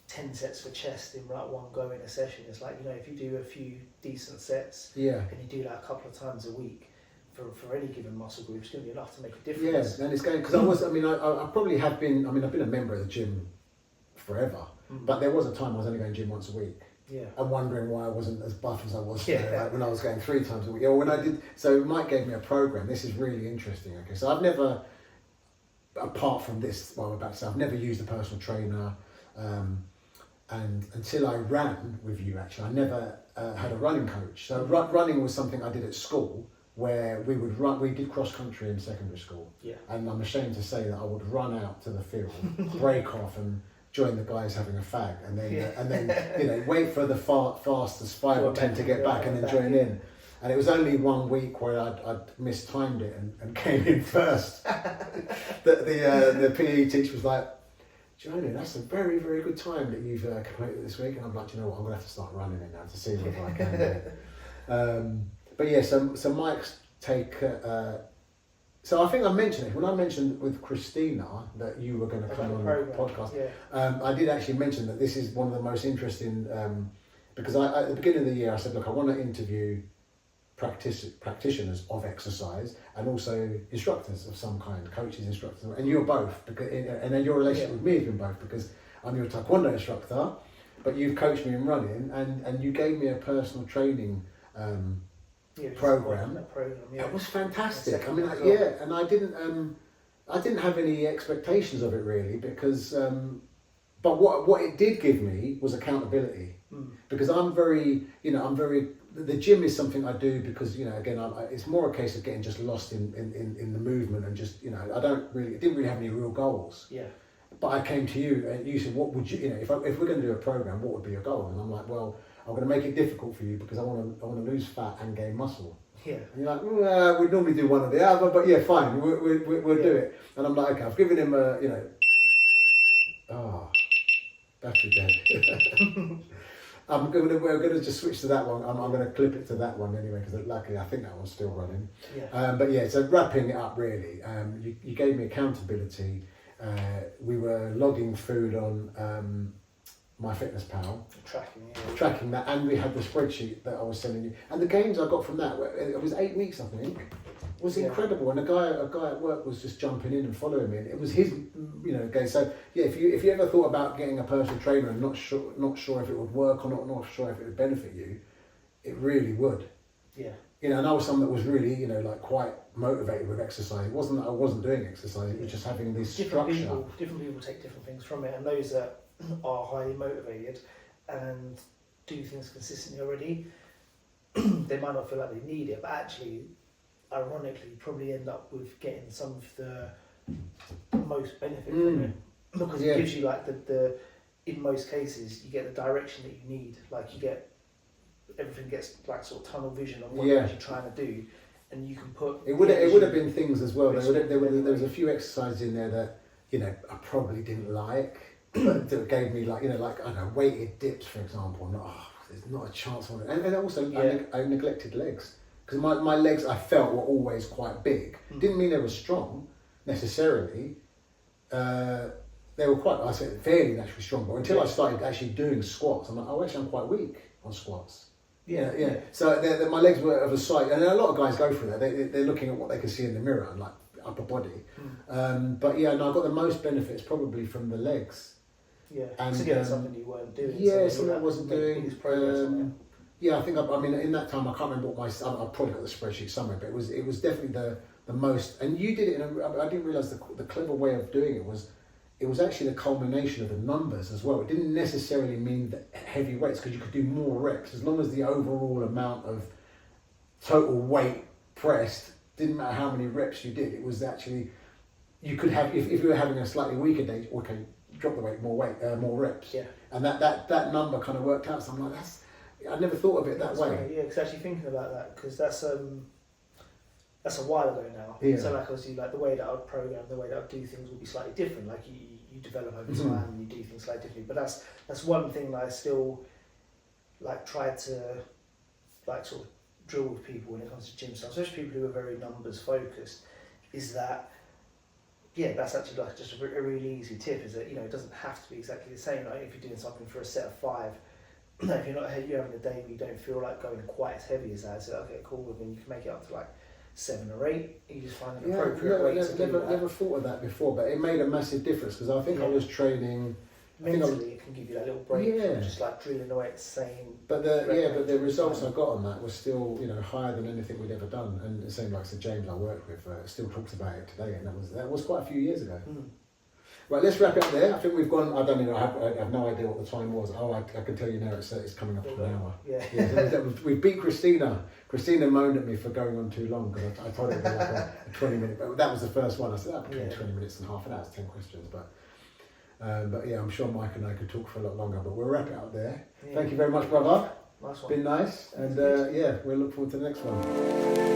10 sets for chest in one go in a session. It's like, if you do a few decent sets, and you do that a couple of times a week for any given muscle group, it's going to be enough to make a difference. Yeah, and it's going, because I probably have been, I've been a member of the gym forever, but there was a time I was only going to gym once a week. Yeah. I'm wondering why I wasn't as buff as I was when I was going 3 times a week. Or when I did, so Mike gave me a program. This is really interesting. Okay, so I've never, apart from this, what I'm about to say, I've never used a personal trainer, and until I ran with you, actually, I never had a running coach. So running was something I did at school, where we would run. We did cross country in secondary school, and I'm ashamed to say that I would run out to the field, break off, and join the guys having a fag, and then wait for the fastest 5 or 10 to get back, and then join in. And it was only 1 week where I'd mistimed it and came in first. The PE teacher was like, Johnny, that's a very, very good time that you've completed this week. And I'm like, you know what, I'm going to have to start running it now to see whether I can do it. But yeah, so Mike's take... So I think I mentioned it when I mentioned with Christina that you were going to come on the podcast. Yeah. I did actually mention that this is one of the most interesting, because at the beginning of the year I said, look, I want to interview practitioners of exercise and also instructors of some kind, coaches, instructors, and you're both, and then your relationship with me has been both, because I'm your taekwondo instructor, but you've coached me in running, and you gave me a personal training program. It was fantastic. And I didn't have any expectations of it really, because but what it did give me was accountability, because the gym is something I do because again it's more a case of getting just lost in the movement, and just I didn't really have any real goals. But I came to you and you said, what would you if we're going to do a program, what would be your goal? And I'm like, well, I'm going to make it difficult for you because I want to lose fat and gain muscle. And you're like, we'd normally do one or the other, but fine, we'll do it. And I'm like, okay, I've given him battery dead. We're gonna just switch to that one. I'm gonna clip it to that one anyway, because luckily I think that one's still running. Yeah. But yeah, so wrapping it up really. You gave me accountability. We were logging food on MyFitnessPal, tracking that, and we had the spreadsheet that I was sending you. And the gains I got from that, it was 8 weeks, I think. It was incredible, and a guy at work was just jumping in and following me, and it was his, game. So yeah, if you ever thought about getting a personal trainer and not sure if it would work or not sure if it would benefit you, it really would. Yeah. And I was someone that was really, quite motivated with exercise. It wasn't that I wasn't doing exercise; it was just having this structure. Different people take different things from it, and those that are highly motivated and do things consistently already, they might not feel like they need it, but actually, ironically, probably end up with getting some of the most benefit from it, because it gives you like the in most cases you get the direction that you need, like everything gets like sort of tunnel vision on what you're actually trying to do, and you can put it would have been things as well. There was a few exercises in there that I probably didn't like, but that gave me like I don't know, weighted dips for example. There's not a chance on it, and also I neglected legs. Because my legs, I felt, were always quite big. Didn't mean they were strong, necessarily. They were quite, I said, fairly naturally strong. But until I started actually doing squats, I'm like, actually I'm quite weak on squats. Yeah. So my legs were of a size, and a lot of guys go through that. They're looking at what they can see in the mirror, like upper body. But yeah, no, I got the most benefits probably from the legs. Yeah, and something you weren't doing. Yeah, something I wasn't doing. Yeah, I think in that time I can't remember what I probably got the spreadsheet somewhere, but it was definitely the most. And you did it I didn't realise the clever way of doing it was actually the culmination of the numbers as well. It didn't necessarily mean that heavy weights, because you could do more reps as long as the overall amount of total weight pressed didn't matter how many reps you did. It was actually, you could have if you were having a slightly weaker day, okay, drop the weight, more reps. Yeah. And that number kind of worked out. So I'm like, I never thought of it that way. Right, yeah, because actually thinking about that, because that's a while ago now. Yeah. So like obviously like the way that I would program, the way that I would do things would be slightly different. Like you develop over time and you do things slightly differently. But that's one thing that I still like try to like sort of drill with people when it comes to gym stuff, especially people who are very numbers focused, is that that's actually like just a really easy tip, is that it doesn't have to be exactly the same. Like if you're doing something for a set of 5, if you're having a day where you don't feel like going quite as heavy as that, so okay, cool, then you can make it up to like 7 or 8. You just find an appropriate weight to do that. Never thought of that before, but it made a massive difference, because I think I was training. Mentally, it can give you that little break from just like drilling away at the same. But the results I got on that were still higher than anything we'd ever done. And the same like Sir James I worked with still talks about it today, and that was quite a few years ago. Right, let's wrap it up there. I think we've gone. I don't know. I have no idea what the time was. I can tell you now. It's coming up to an hour. Yeah. We beat Christina. Christina moaned at me for going on too long, because I told her it was like a 20-minute. But that was the first one. I said between 20 minutes and half an hour. It's 10 questions, but yeah, I'm sure Mike and I could talk for a lot longer. But we'll wrap it up there. Yeah. Thank you very much, brother. Nice one. Been nice, and we'll look forward to the next one.